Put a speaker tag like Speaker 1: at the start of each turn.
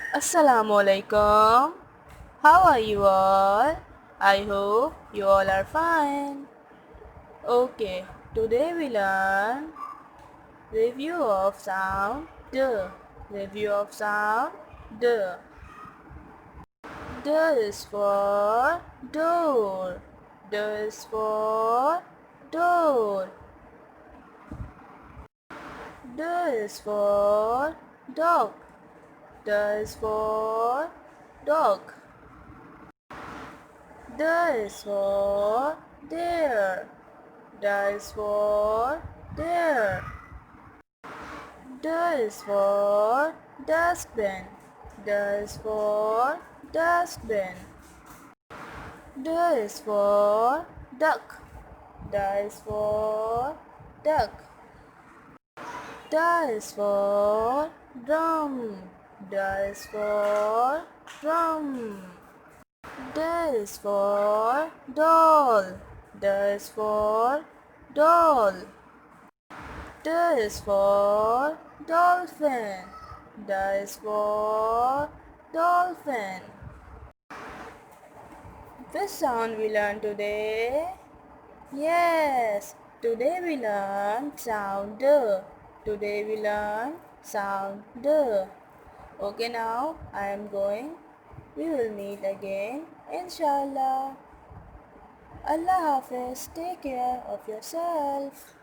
Speaker 1: Assalamu alaikum. How are you all? I hope you all are fine. Okay, today we learn review of sound D. Review of sound D. D is for door. D is for door. D is for dog. D is for dog. D is for deer. D is for deer. D is for dustbin. D is for dustbin. D is for duck. D is for duck. D is for drum. D is for drum. D is for doll. D is for doll. D is for dolphin. D is for dolphin. Which sound we learn today? Yes, today we learn sound D. Today we learn sound D. Okay, now I am going. We will meet again, inshallah. Allah Hafiz, take care of yourself.